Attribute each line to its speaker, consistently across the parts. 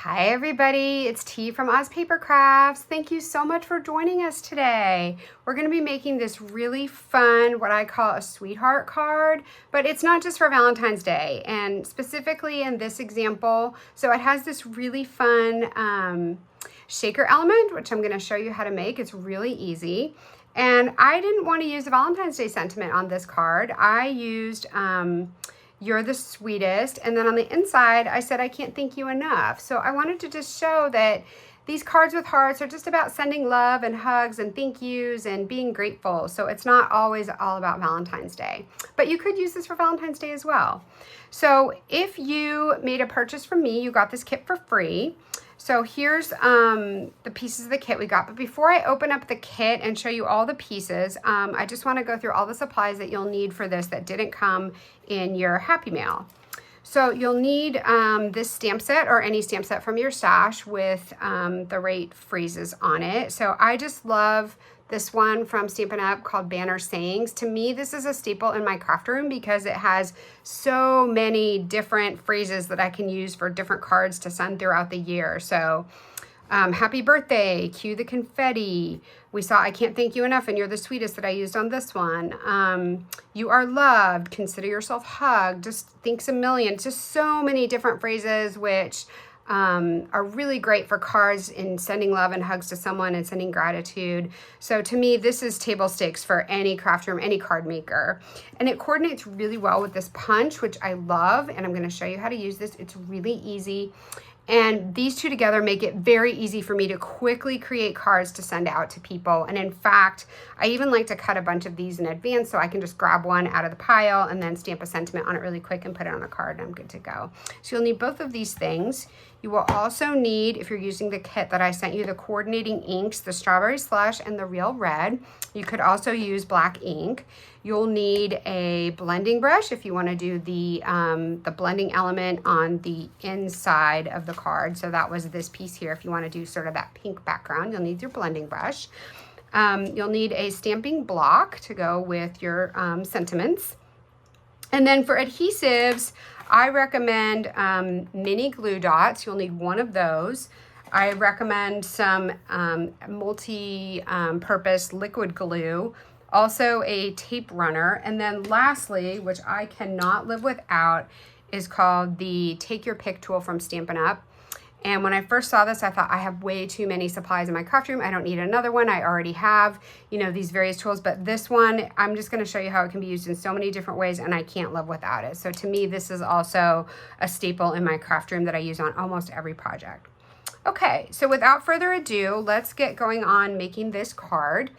Speaker 1: Hi everybody, it's T from Oz Paper Crafts. Thank you so much for joining us today. We're going to be making this really fun, what I call a sweetheart card, but it's not just for Valentine's Day, and specifically in this example, so it has this really fun shaker element, which I'm going to show you how to make. It's really easy. And I didn't want to use the Valentine's Day sentiment on this card. I used "You're the Sweetest," and then on the inside I said, "I can't thank you enough." So I wanted to just show that these cards with hearts are just about sending love and hugs and thank yous and being grateful. So it's not always all about Valentine's Day, but you could use this for Valentine's Day as well. So if you made a purchase from me, you got this kit for free. So here's the pieces of the kit we got. But before I open up the kit and show you all the pieces, I just want to go through all the supplies that you'll need for this that didn't come in your Happy Mail. So you'll need this stamp set or any stamp set from your stash with the rate phrases on it. So I just love this one from Stampin' Up! Called Banner Sayings. To me, this is a staple in my craft room because it has so many different phrases that I can use for different cards to send throughout the year. So happy birthday, cue the confetti. We saw "I can't thank you enough" and "You're the sweetest" that I used on this one. You are loved, consider yourself hugged, just thanks a million. Just so many different phrases which are really great for cards and sending love and hugs to someone and sending gratitude. So to me, this is table stakes for any craft room, any card maker. And it coordinates really well with this punch, which I love. And I'm going to show you how to use this. It's really easy. And these two together make it very easy for me to quickly create cards to send out to people. And in fact, I even like to cut a bunch of these in advance so I can just grab one out of the pile and then stamp a sentiment on it really quick and put it on a card and I'm good to go. So you'll need both of these things. You will also need, if you're using the kit that I sent you, the coordinating inks, the Strawberry Slush and the Real Red. You could also use black ink. You'll need a blending brush if you want to do the blending element on the inside of the card. So that was this piece here. If you want to do sort of that pink background, you'll need your blending brush. You'll need a stamping block to go with your sentiments. And then for adhesives, I recommend mini glue dots. You'll need one of those. I recommend some multi-purpose liquid glue. Also a tape runner. And then lastly, which I cannot live without, is called the Take Your Pick tool from Stampin' Up! And when I first saw this, I thought I have way too many supplies in my craft room. I don't need another one. I already have, you know, these various tools, but this one, I'm just going to show you how it can be used in so many different ways and I can't live without it. So to me, this is also a staple in my craft room that I use on almost every project. Okay, so without further ado, let's get going on making this card.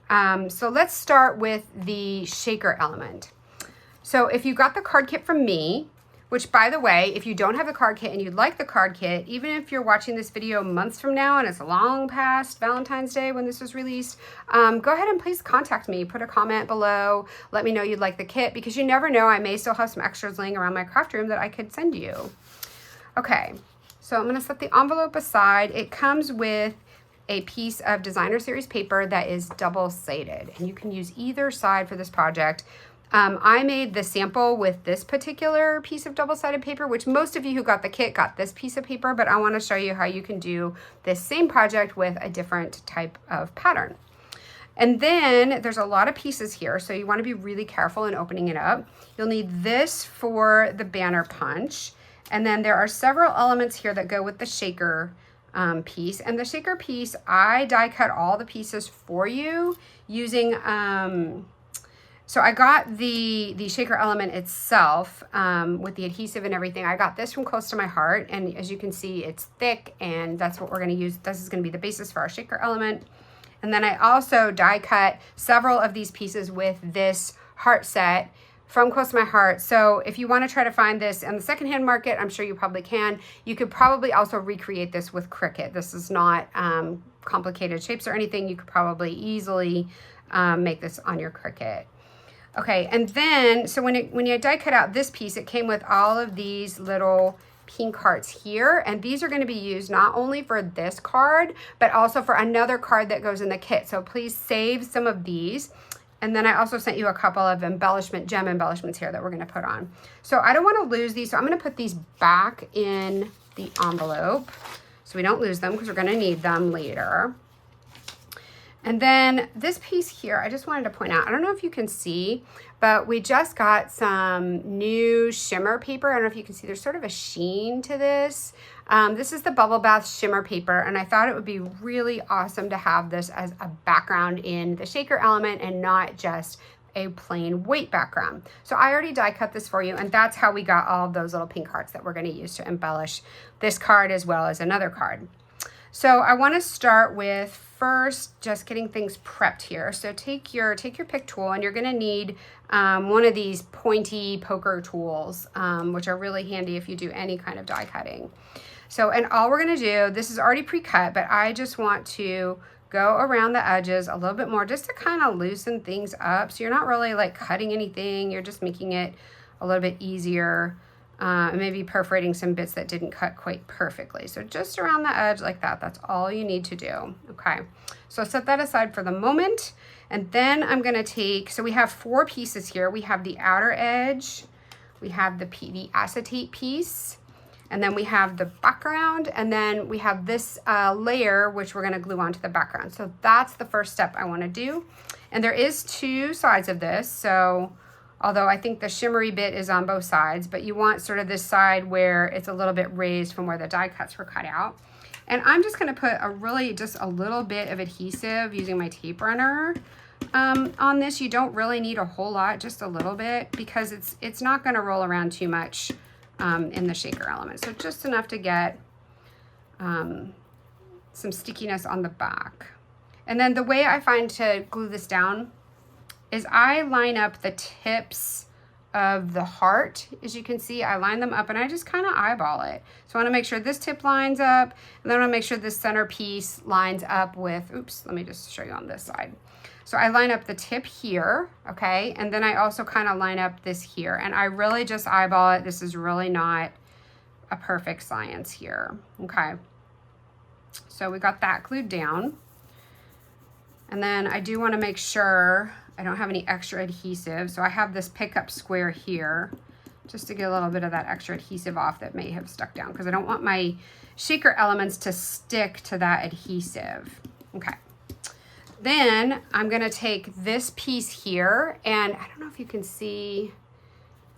Speaker 1: So let's start with the shaker element. So if you got the card kit from me, which by the way, if you don't have the card kit and you'd like the card kit, even if you're watching this video months from now and it's long past Valentine's Day when this was released, go ahead and please contact me. Put a comment below. Let me know you'd like the kit because you never know, I may still have some extras laying around my craft room that I could send you. Okay, so I'm going to set the envelope aside. It comes with a piece of designer series paper that is double-sided and you can use either side for this project. I made the sample with this particular piece of double-sided paper, which most of you who got the kit got this piece of paper, but I want to show you how you can do this same project with a different type of pattern. And then there's a lot of pieces here, so you want to be really careful in opening it up. You'll need this for the banner punch, and then there are several elements here that go with the shaker piece. And the shaker piece, I die cut all the pieces for you using so I got the shaker element itself with the adhesive and everything. I got this from Close to My Heart, and as you can see, it's thick, and that's what we're going to use. This is going to be the basis for our shaker element. And then I also die cut several of these pieces with this heart set from Close to My Heart. So if you want to try to find this in the secondhand market, I'm sure you probably can. You could probably also recreate this with Cricut. This is not complicated shapes or anything. You could probably easily make this on your Cricut. Okay, and then, so when you die cut out this piece, it came with all of these little pink hearts here, and these are going to be used not only for this card, but also for another card that goes in the kit. So please save some of these. And then I also sent you a couple of gem embellishments here that we're going to put on. So I don't want to lose these, so I'm going to put these back in the envelope so we don't lose them because we're going to need them later. And then this piece here, I just wanted to point out, I don't know if you can see, but we just got some new shimmer paper. I don't know if you can see, there's sort of a sheen to this. This is the Bubble Bath Shimmer Paper, and I thought it would be really awesome to have this as a background in the shaker element and not just a plain white background. So I already die cut this for you, and that's how we got all of those little pink hearts that we're going to use to embellish this card as well as another card. So I want to start with first just getting things prepped here. So take your pick tool, and you're going to need one of these pointy poker tools, which are really handy if you do any kind of die cutting. So, and all we're going to do, this is already pre-cut, but I just want to go around the edges a little bit more just to kind of loosen things up. So you're not really like cutting anything, you're just making it a little bit easier. And maybe perforating some bits that didn't cut quite perfectly. So just around the edge like that, that's all you need to do. Okay, so set that aside for the moment. And then I'm gonna take, so we have 4 pieces here. We have the outer edge, we have the acetate piece, and then we have the background, and then we have this layer, which we're gonna glue onto the background. So that's the first step I wanna do. And there is 2 sides of this, so although I think the shimmery bit is on both sides, but you want sort of this side where it's a little bit raised from where the die cuts were cut out. And I'm just gonna put just a little bit of adhesive using my tape runner on this. You don't really need a whole lot, just a little bit, because it's not gonna roll around too much in the shaker element. So just enough to get some stickiness on the back. And then the way I find to glue this down is I line up the tips of the heart. As you can see, I line them up and I just kind of eyeball it. So I want to make sure this tip lines up, and then I want to make sure this center piece lines up with, oops, let me just show you on this side. So I line up the tip here, okay, and then I also kind of line up this here, and I really just eyeball it. This is really not a perfect science here, okay. So we got that glued down. And then I do want to make sure I don't have any extra adhesive. So I have this pickup square here just to get a little bit of that extra adhesive off that may have stuck down, because I don't want my shaker elements to stick to that adhesive. Okay. Then I'm going to take this piece here, and I don't know if you can see,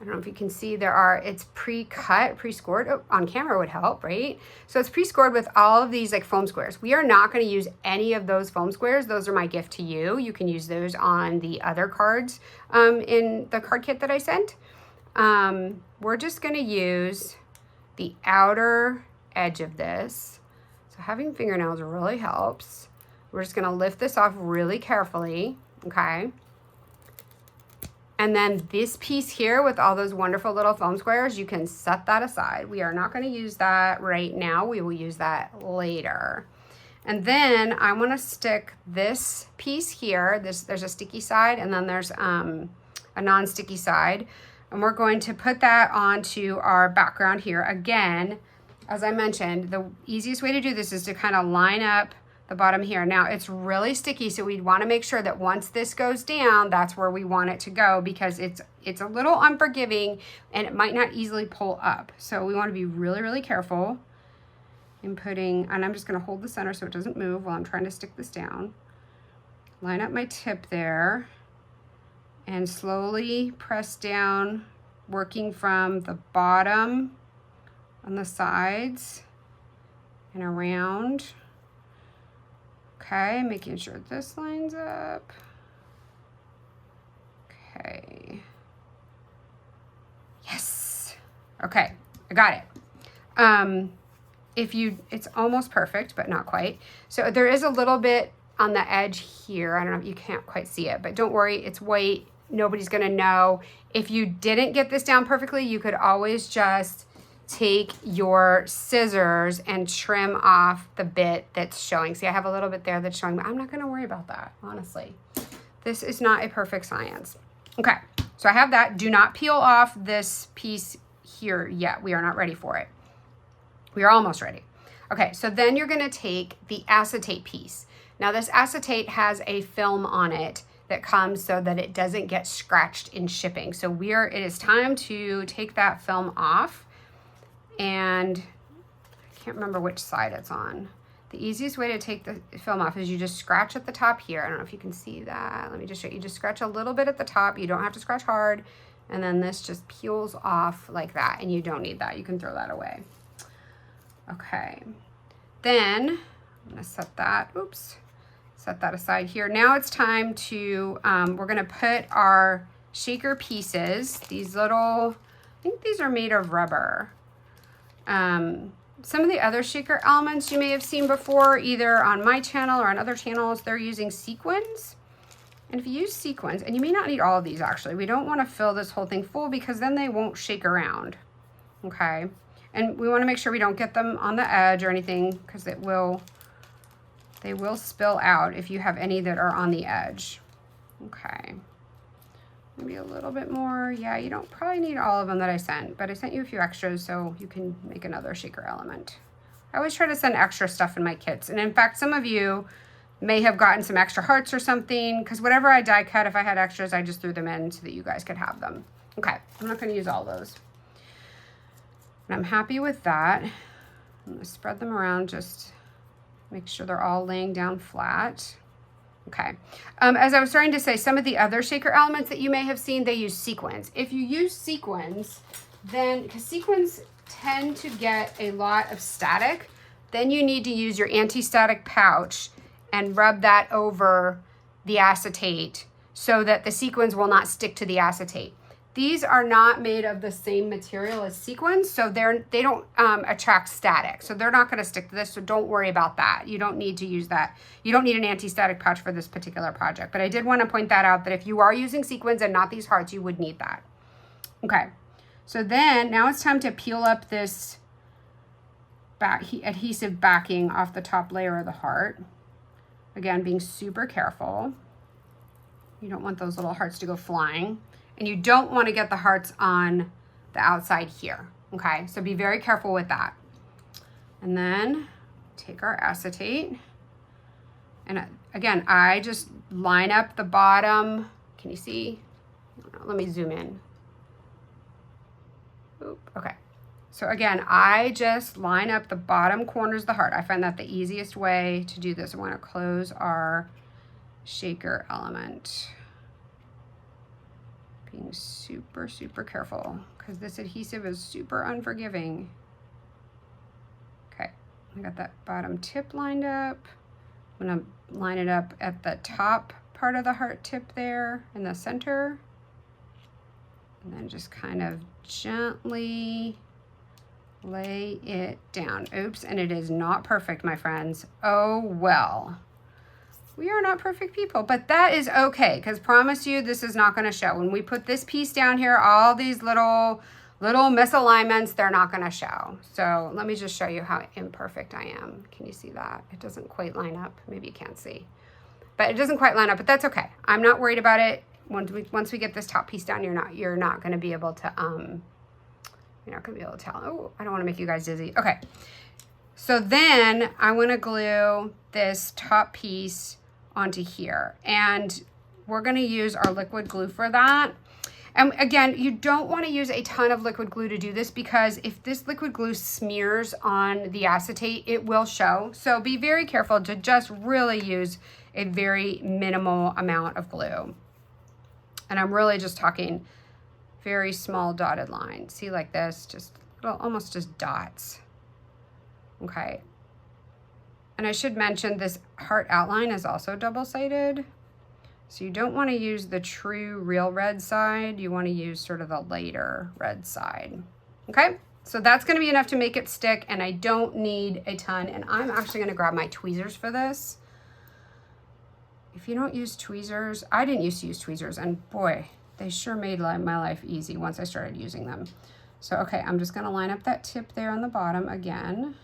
Speaker 1: it's pre-cut, pre-scored. Oh, on camera would help, right? So it's pre-scored with all of these like foam squares. We are not going to use any of those foam squares. Those are my gift to you. You can use those on the other cards in the card kit that I sent. We're just going to use the outer edge of this. So having fingernails really helps. We're just going to lift this off really carefully, okay? And then this piece here with all those wonderful little foam squares, you can set that aside. We are not going to use that right now. We will use that later. And then I want to stick this piece here. There's a sticky side, and then there's a non-sticky side. And we're going to put that onto our background here. Again, as I mentioned, the easiest way to do this is to kind of line up the bottom here. Now it's really sticky, so we want to make sure that once this goes down, that's where we want it to go, because it's a little unforgiving and it might not easily pull up. So we want to be really, really careful in putting, and I'm just going to hold the center so it doesn't move while I'm trying to stick this down. Line up my tip there and slowly press down, working from the bottom on the sides and around. Okay, making sure this lines up. Okay. Yes. Okay, I got it. It's almost perfect, but not quite. So there is a little bit on the edge here. I don't know if you can't quite see it, but don't worry, it's white. Nobody's gonna know. If you didn't get this down perfectly, you could always just take your scissors and trim off the bit that's showing. See, I have a little bit there that's showing, but I'm not gonna worry about that, honestly. This is not a perfect science. Okay, so I have that. Do not peel off this piece here yet. We are not ready for it. We are almost ready. Okay, so then you're gonna take the acetate piece. Now this acetate has a film on it that comes so that it doesn't get scratched in shipping. So it is time to take that film off. And can't remember which side it's on. The easiest way to take the film off is you just scratch at the top here. I don't know if you can see that. Let me just show you. You just scratch a little bit at the top. You don't have to scratch hard. And then this just peels off like that. And you don't need that. You can throw that away. Okay. Then I'm going to set that, set that aside here. Now it's time to, we're going to put our shaker pieces, these little, I think these are made of rubber. Some of the other shaker elements you may have seen before, either on my channel or on other channels, they're using sequins. And if you use sequins, and you may not need all of these actually, we don't want to fill this whole thing full because then they won't shake around, okay? And we want to make sure we don't get them on the edge or anything because they will spill out if you have any that are on the edge. Okay. Maybe a little bit more. Yeah, you don't probably need all of them that I sent, but I sent you a few extras so you can make another shaker element. I always try to send extra stuff in my kits. And in fact, some of you may have gotten some extra hearts or something because whatever I die cut, if I had extras, I just threw them in so that you guys could have them. Okay, I'm not going to use all those. And I'm happy with that. I'm going to spread them around, just make sure they're all laying down flat. Okay. As I was starting to say, some of the other shaker elements that you may have seen, they use sequins. If you use sequins, then, because sequins tend to get a lot of static, then you need to use your anti-static pouch and rub that over the acetate so that the sequins will not stick to the acetate. These are not made of the same material as sequins, so they don't attract static. So they're not going to stick to this, so don't worry about that. You don't need to use that. You don't need an anti-static pouch for this particular project. But I did want to point that out, that if you are using sequins and not these hearts, you would need that. Okay, so then now it's time to peel up this adhesive backing off the top layer of the heart. Again, being super careful. You don't want those little hearts to go flying. And you don't want to get the hearts on the outside here, okay? So be very careful with that. And then take our acetate. And again, I just line up the bottom. Can you see? Let me zoom in. Oop, okay. So again, I just line up the bottom corners of the heart. I find that the easiest way to do this. I want to close our shaker element. Being super, super careful because this adhesive is super unforgiving. Okay, I got that bottom tip lined up. I'm gonna line it up at the top part of the heart tip there in the center. And then just kind of gently lay it down. Oops, and it is not perfect, my friends. Oh, well. We are not perfect people, but that is okay, because promise you this is not going to show. When we put this piece down here, all these little misalignments, they're not going to show. So let me just show you how imperfect I am. Can you see that? It doesn't quite line up. Maybe you can't see. But it doesn't quite line up, but that's okay. I'm not worried about it. Once we get this top piece down, you're not going to be able to tell. Oh, I don't want to make you guys dizzy. Okay. So then I want to glue this top piece onto here, and we're going to use our liquid glue for that. And again, you don't want to use a ton of liquid glue to do this, because if this liquid glue smears on the acetate, it will show. So be very careful to just really use a very minimal amount of glue. And I'm really just talking very small dotted lines. See, like this, just almost just dots. Okay. And I should mention this heart outline is also double-sided. So you don't want to use the true real red side. You want to use sort of the lighter red side. Okay, so that's going to be enough to make it stick, and I don't need a ton. And I'm actually going to grab my tweezers for this. If you don't use tweezers, I didn't used to use tweezers, and boy, they sure made my life easy once I started using them. So, okay, I'm just going to line up that tip there on the bottom again.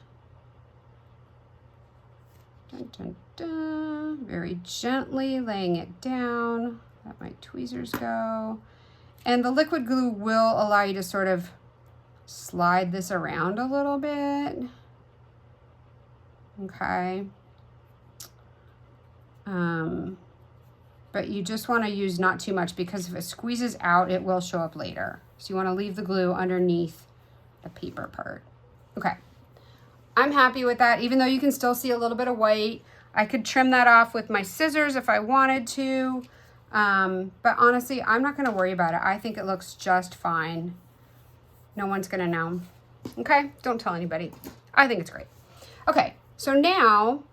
Speaker 1: Dun, dun, dun. Very gently laying it down. Let my tweezers go. And the liquid glue will allow you to sort of slide this around a little bit. Okay. But you just want to use not too much, because if it squeezes out, it will show up later. So you want to leave the glue underneath the paper part. Okay. I'm happy with that, even though you can still see a little bit of white. I could trim that off with my scissors if I wanted to. But honestly, I'm not going to worry about it. I think it looks just fine. No one's going to know. Okay, don't tell anybody. I think it's great. Okay, so now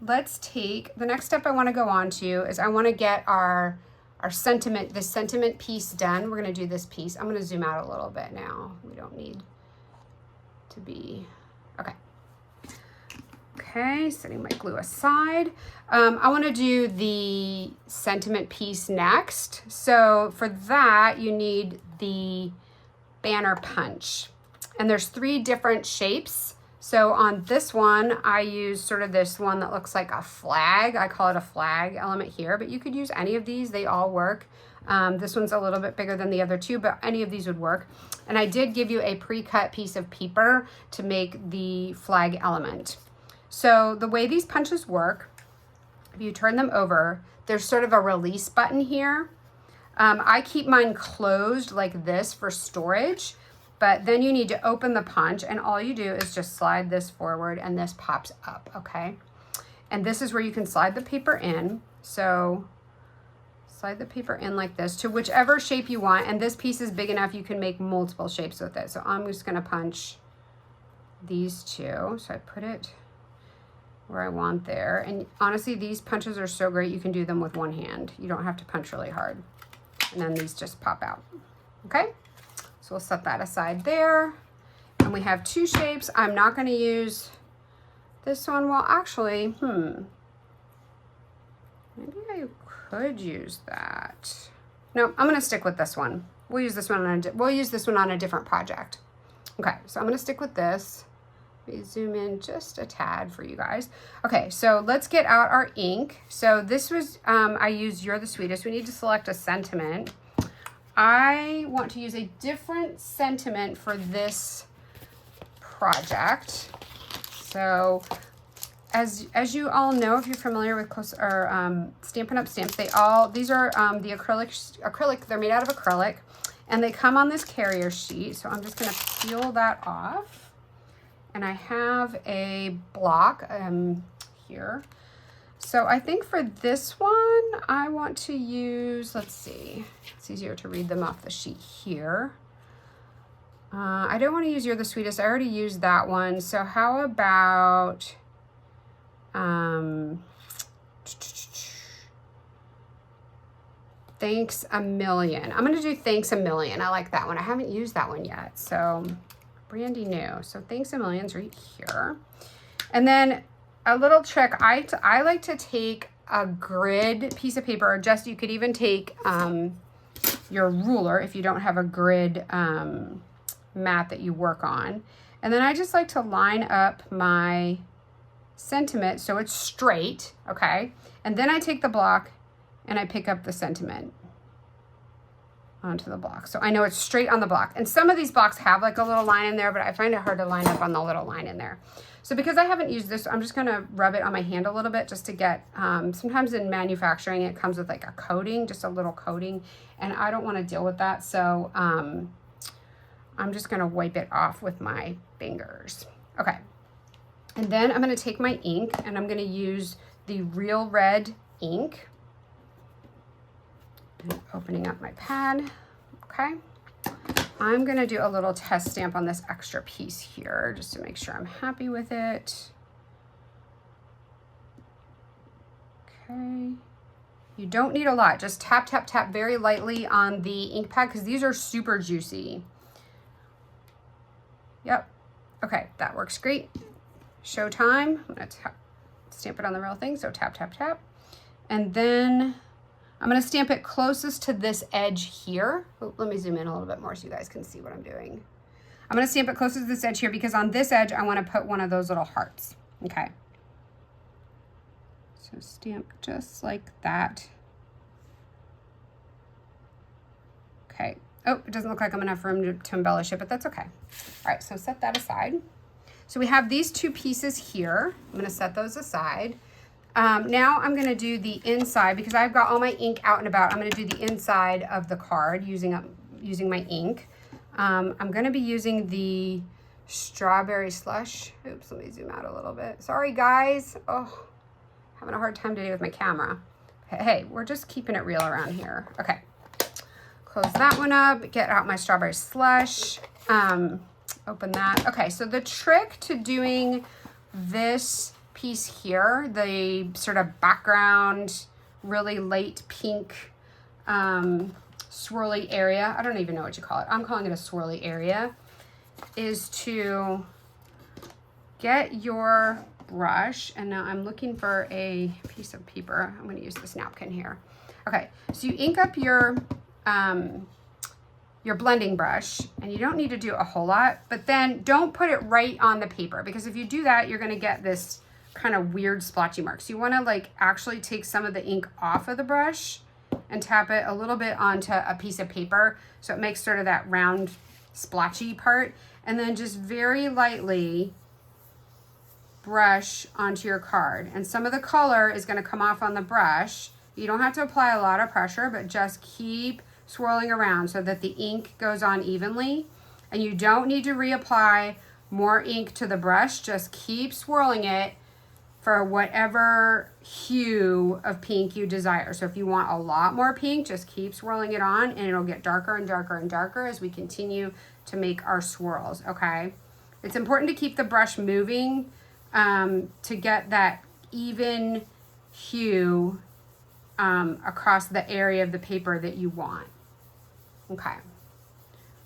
Speaker 1: let's take, the next step I want to go on to is I want to get our sentiment, this sentiment piece done. We're going to do this piece. I'm going to zoom out a little bit now. We don't need to be, okay. Okay, setting my glue aside. I want to do the sentiment piece next. So for that, you need the banner punch. And there's 3 different shapes. So on this one, I use sort of this one that looks like a flag. I call it a flag element here, but you could use any of these. They all work. This one's a little bit bigger than the other 2, but any of these would work. And I did give you a pre-cut piece of paper to make the flag element. So the way these punches work, if you turn them over, there's sort of a release button here. I keep mine closed like this for storage, but then you need to open the punch, and all you do is just slide this forward and this pops up, okay? And this is where you can slide the paper in. So slide the paper in like this to whichever shape you want, and this piece is big enough you can make multiple shapes with it. So I'm just gonna punch these 2. So I put it where I want there. And honestly, these punches are so great, you can do them with one hand. You don't have to punch really hard. And then these just pop out, okay? So we'll set that aside there. And we have 2 shapes. I'm not gonna use this one. Well, actually, maybe I could use that. No, I'm gonna stick with this one. We'll use this one on a different project. Okay, so I'm gonna stick with this. Let me zoom in just a tad for you guys. Okay, so let's get out our ink. So this was, I used You're the Sweetest. We need to select a sentiment. I want to use a different sentiment for this project. So as you all know, if you're familiar with Stampin' Up! Stamps, these are the acrylic, they're made out of acrylic, and they come on this carrier sheet. So I'm just gonna peel that off. And I have a block here. So I think for this one, I want to use, let's see, it's easier to read them off the sheet here. I don't want to use You're the Sweetest. I already used that one. So how about, Thanks a Million. I'm going to do Thanks a Million. I like that one. I haven't used that one yet. So brandy new. So Thanks a Million's right here. And then a little trick, I like to take a grid piece of paper, or just, you could even take your ruler if you don't have a grid mat that you work on. And then I just like to line up my sentiment so it's straight, okay? And then I take the block and I pick up the sentiment onto the block. So I know it's straight on the block. And some of these blocks have like a little line in there, but I find it hard to line up on the little line in there. So because I haven't used this, I'm just gonna rub it on my hand a little bit just to get, sometimes in manufacturing, it comes with like a coating, just a little coating, and I don't wanna deal with that. So I'm just gonna wipe it off with my fingers. Okay, and then I'm gonna take my ink and I'm gonna use the Real Red ink. Opening up my pad, okay. I'm gonna do a little test stamp on this extra piece here just to make sure I'm happy with it. Okay, you don't need a lot, just tap, tap, tap very lightly on the ink pad because these are super juicy. Yep, okay, that works great. Show time, I'm gonna stamp it on the real thing, so tap, tap, tap. And then I'm gonna stamp it closest to this edge here. Oh, let me zoom in a little bit more so you guys can see what I'm doing. I'm gonna stamp it closest to this edge here because on this edge, I wanna put one of those little hearts, okay? So stamp just like that. Okay, oh, it doesn't look like I'm enough room to embellish it, but that's okay. All right, so set that aside. So we have these 2 pieces here. I'm gonna set those aside. Now I'm gonna do the inside because I've got all my ink out and about. I'm gonna do the inside of the card using my ink. I'm gonna be using the Strawberry Slush. Oops, let me zoom out a little bit. Sorry, guys. Oh, having a hard time today with my camera. Hey, we're just keeping it real around here. Okay, close that one up. Get out my Strawberry Slush. Open that. Okay, so the trick to doing this piece here, the sort of background, really light pink swirly area, I don't even know what you call it. I'm calling it a swirly area, is to get your brush, and now I'm looking for a piece of paper. I'm going to use this napkin here. Okay, so you ink up your blending brush, and you don't need to do a whole lot, but then don't put it right on the paper, because if you do that, you're going to get this kind of weird splotchy marks. You want to like actually take some of the ink off of the brush and tap it a little bit onto a piece of paper, so it makes sort of that round splotchy part, and then just very lightly brush onto your card. And some of the color is going to come off on the brush. You don't have to apply a lot of pressure, but just keep swirling around so that the ink goes on evenly, and you don't need to reapply more ink to the brush. Just keep swirling it for whatever hue of pink you desire. So if you want a lot more pink, just keep swirling it on, and it'll get darker and darker and darker as we continue to make our swirls. Okay, it's important to keep the brush moving to get that even hue across the area of the paper that you want. Okay,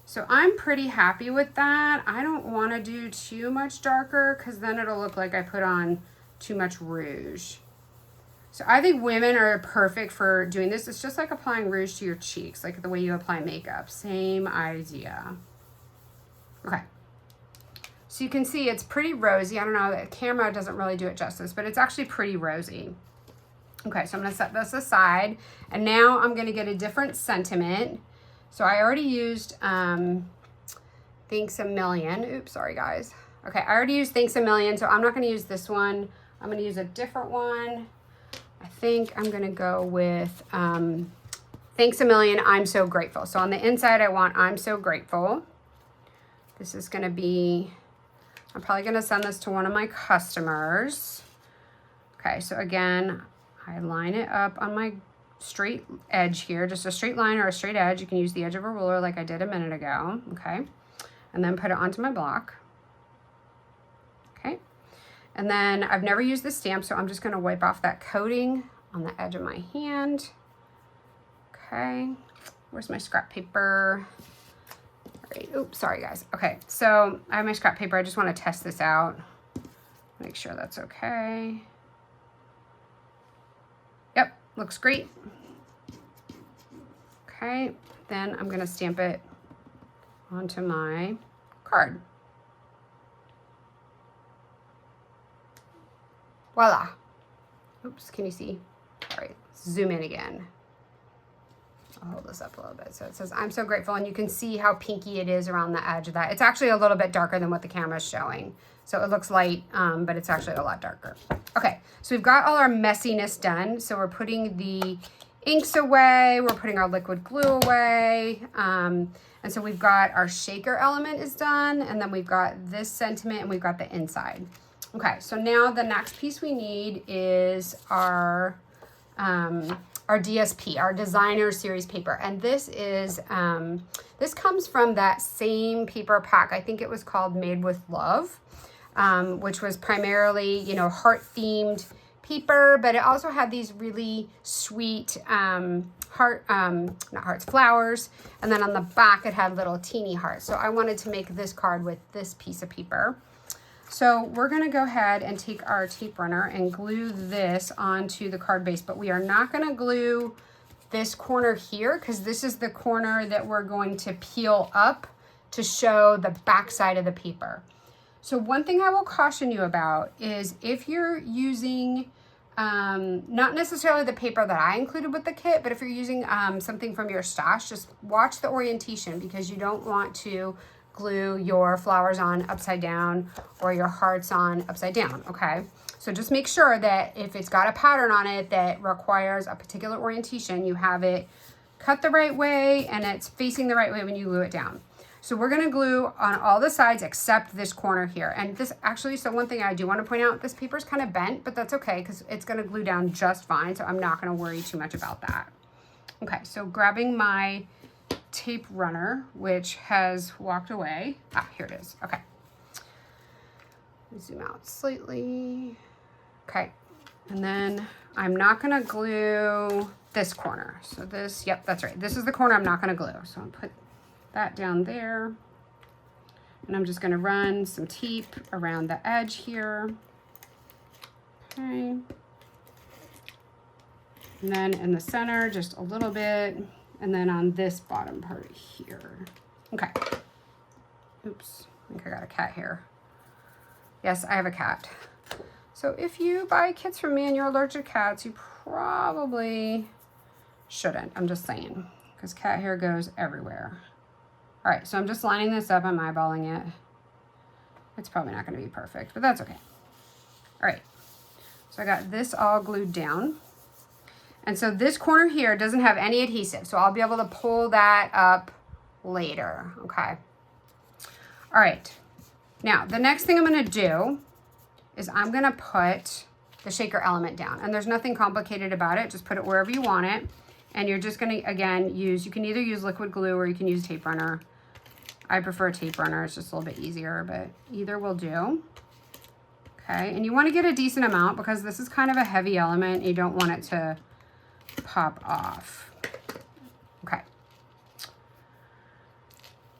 Speaker 1: so I'm pretty happy with that. I don't want to do too much darker, because then it'll look like I put on too much rouge. So I think women are perfect for doing this. It's just like applying rouge to your cheeks, like the way you apply makeup. Same idea. Okay, so you can see it's pretty rosy. I don't know, the camera doesn't really do it justice, but it's actually pretty rosy. Okay, so I'm going to set this aside, and now I'm going to get a different sentiment. So I already used Thanks a Million. Oops, sorry guys. Okay, I already used Thanks a Million, so I'm not going to use this one. I'm going to use a different one. I think I'm going to go with Thanks a Million, I'm So Grateful. So on the inside, I want I'm So Grateful. This is going to be, I'm probably going to send this to one of my customers. Okay, so again, I line it up on my straight edge here, just a straight line or a straight edge. You can use the edge of a ruler like I did a minute ago. Okay, and then put it onto my block. Okay, and then I've never used this stamp, so I'm just going to wipe off that coating on the edge of my hand. Okay, where's my scrap paper? All right. Oops, sorry guys. Okay, so I have my scrap paper. I just want to test this out, make sure that's okay. Yep, looks great. Okay, then I'm going to stamp it onto my card. Voila. Oops, can you see? All right, zoom in again. I'll hold this up a little bit. So it says, I'm so grateful, and you can see how pinky it is around the edge of that. It's actually a little bit darker than what the camera is showing. So it looks light, but it's actually a lot darker. Okay, so we've got all our messiness done. So we're putting the inks away, we're putting our liquid glue away. And so we've got our shaker element is done, and then we've got this sentiment, and we've got the inside. Okay, so now the next piece we need is our DSP, our designer series paper. And this is, this comes from that same paper pack. I think it was called Made with Love, which was primarily, you know, heart themed paper, but it also had these really sweet flowers. And then on the back, it had little teeny hearts. So I wanted to make this card with this piece of paper. So we're going to go ahead and take our tape runner and glue this onto the card base, but we are not going to glue this corner here, because this is the corner that we're going to peel up to show the back side of the paper. So one thing I will caution you about is if you're using not necessarily the paper that I included with the kit, but if you're using something from your stash, just watch the orientation, because you don't want to glue your flowers on upside down or your hearts on upside down, okay? So just make sure that if it's got a pattern on it that requires a particular orientation, you have it cut the right way and it's facing the right way when you glue it down. So we're gonna glue on all the sides except this corner here. And this actually, so one thing I do wanna point out, this paper's kind of bent, but that's okay because it's gonna glue down just fine. So I'm not gonna worry too much about that. Okay, so grabbing my tape runner, which has walked away. Ah, here it is, okay. Zoom out slightly. Okay, and then I'm not gonna glue this corner. So this, yep, that's right. This is the corner I'm not gonna glue. So I'll put that down there. And I'm just gonna run some tape around the edge here. Okay. And then in the center, just a little bit. And then on this bottom part here. Okay. Oops, I think I got a cat here. Yes, I have a cat. So if you buy kits from me and you're allergic to cats, you probably shouldn't. I'm just saying, because cat hair goes everywhere. All right, so I'm just lining this up. I'm eyeballing it. It's probably not going to be perfect, but that's okay. All right, so I got this all glued down. And so this corner here doesn't have any adhesive, so I'll be able to pull that up later, okay? All right, now the next thing I'm going to do is I'm going to put the shaker element down. And there's nothing complicated about it. Just put it wherever you want it. And you're just going to, again, you can either use liquid glue or you can use tape runner. I prefer a tape runner. It's just a little bit easier, but either will do. Okay, and you want to get a decent amount because this is kind of a heavy element. You don't want it to pop off. Okay.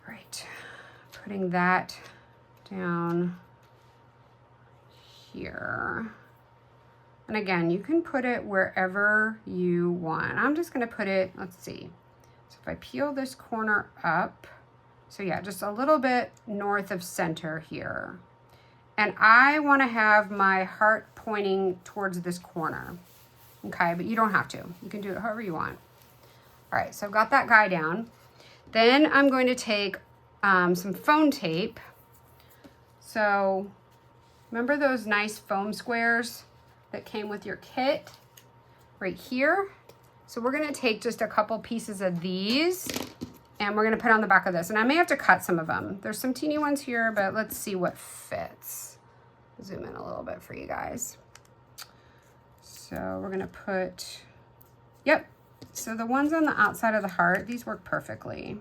Speaker 1: All right, putting that down here. And again, you can put it wherever you want. I'm just going to put it, let's see. So if I peel this corner up, so yeah, just a little bit north of center here. And I want to have my heart pointing towards this corner. Okay, but you don't have to. You can do it however you want. All right, so I've got that guy down. Then I'm going to take some foam tape. So remember those nice foam squares that came with your kit right here? So we're gonna take just a couple pieces of these and we're gonna put on the back of this. And I may have to cut some of them. There's some teeny ones here, but let's see what fits. Zoom in a little bit for you guys. So we're gonna put, yep. So the ones on the outside of the heart, these work perfectly.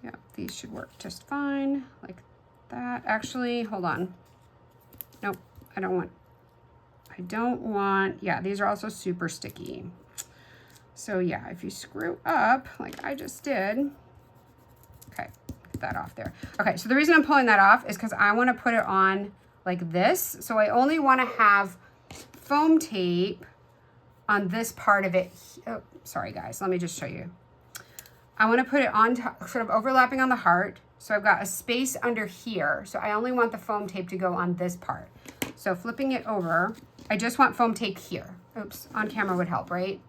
Speaker 1: Yep, these should work just fine, like that. Actually, hold on. Nope, I don't want, yeah, these are also super sticky. So yeah, if you screw up, like I just did, okay, get that off there. Okay, so the reason I'm pulling that off is because I want to put it on like this. So I only want to have foam tape on this part of it. Oh, sorry guys, let me just show you. I want to put it on top, sort of overlapping on the heart. So I've got a space under here. So I only want the foam tape to go on this part. So flipping it over, I just want foam tape here. Oops, on camera would help, right?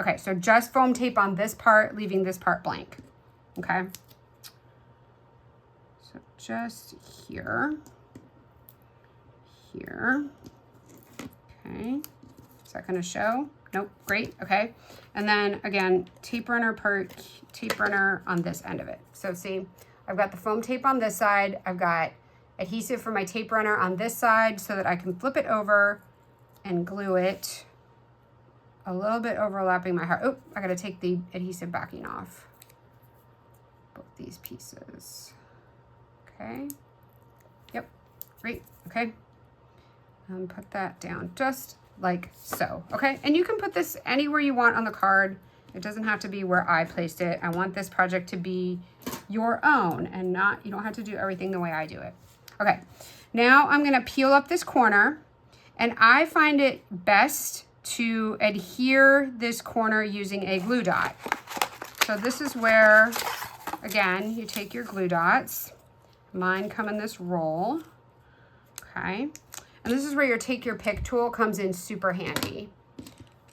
Speaker 1: Okay, so just foam tape on this part, leaving this part blank. Okay. So just here. Here. Okay. Is that gonna show? Nope, great, okay. And then again, tape runner on this end of it. So see, I've got the foam tape on this side. I've got adhesive for my tape runner on this side so that I can flip it over and glue it a little bit overlapping my heart. Oh, I gotta take the adhesive backing off. Both these pieces. Okay. Yep, great, okay. And put that down just like so, okay? And you can put this anywhere you want on the card. It doesn't have to be where I placed it. I want this project to be your own and not, you don't have to do everything the way I do it. Okay, now I'm gonna peel up this corner and I find it best to adhere this corner using a glue dot. So this is where, again, you take your glue dots. Mine come in this roll, okay? And this is where your take your pick tool comes in super handy.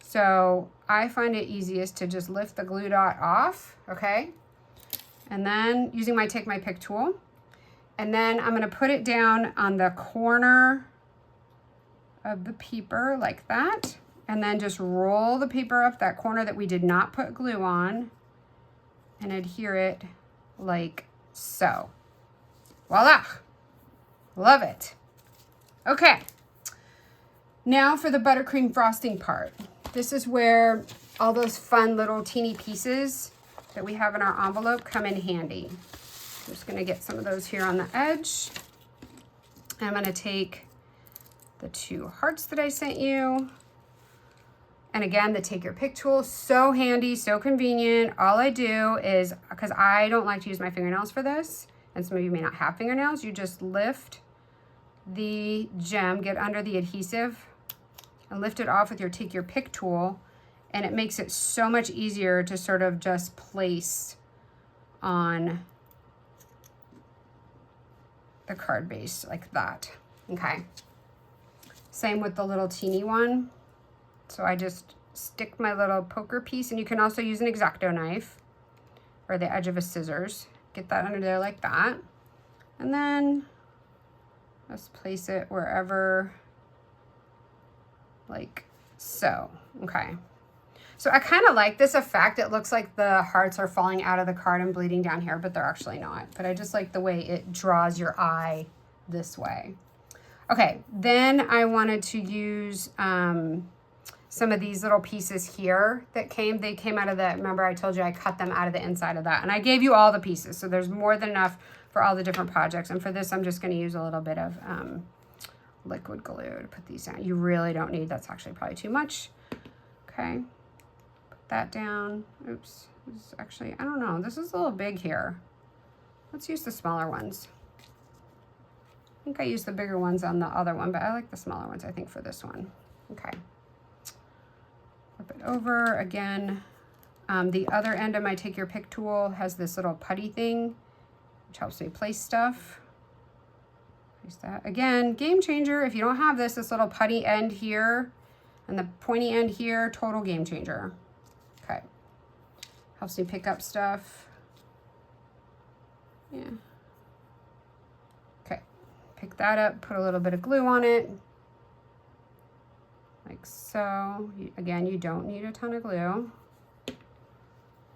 Speaker 1: So I find it easiest to just lift the glue dot off, okay? And then using my take my pick tool, and then I'm gonna put it down on the corner of the paper like that, and then just roll the paper up that corner that we did not put glue on and adhere it like so. Voila. Love it. Okay. Now for the buttercream frosting part. This is where all those fun little teeny pieces that we have in our envelope come in handy. I'm just going to get some of those here on the edge. I'm going to take the 2 hearts that I sent you. And again, the take your pick tool, so handy, so convenient. All I do is, because I don't like to use my fingernails for this, and some of you may not have fingernails, you just lift the gem, get under the adhesive, and lift it off with your take your pick tool, and it makes it so much easier to sort of just place on the card base like that. Okay. Same with the little teeny one. So I just stick my little poker piece, and you can also use an X-Acto knife or the edge of a scissors. Get that under there like that. And then just place it wherever, like so. Okay. So I kind of like this effect. It looks like the hearts are falling out of the card and bleeding down here, but they're actually not. But I just like the way it draws your eye this way. Okay, then I wanted to use some of these little pieces here that they came out of the, remember I told you I cut them out of the inside of that. And I gave you all the pieces, so there's more than enough for all the different projects. And for this, I'm just gonna use a little bit of liquid glue to put these down. You really don't need, that's actually probably too much. Okay, put that down. Oops, this is actually, I don't know, this is a little big here. Let's use the smaller ones. I think I used the bigger ones on the other one, but I like the smaller ones, I think, for this one. Okay. Flip it over again. The other end of my take your pick tool has this little putty thing, which helps me place stuff. Place that. Again, game changer. If you don't have this little putty end here and the pointy end here, total game changer. Okay. Helps me pick up stuff. Yeah. Okay. Pick that up, put a little bit of glue on it. Like so. Again, you don't need a ton of glue.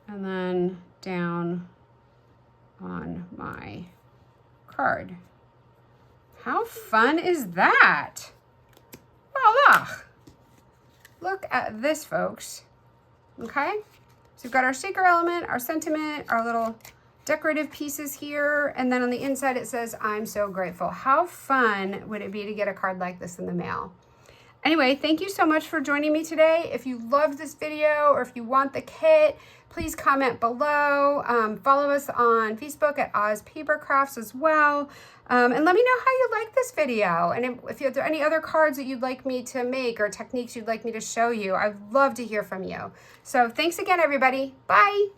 Speaker 1: And then down on my card. How fun is that? Voila! Look at this, folks. Okay? So we've got our sticker element, our sentiment, our little decorative pieces here, and then on the inside it says, I'm so grateful. How fun would it be to get a card like this in the mail? Anyway, thank you so much for joining me today. If you loved this video or if you want the kit, please comment below. Follow us on Facebook at Oz Paper Crafts as well. And let me know how you like this video. And if there are any other cards that you'd like me to make or techniques you'd like me to show you, I'd love to hear from you. So thanks again, everybody. Bye.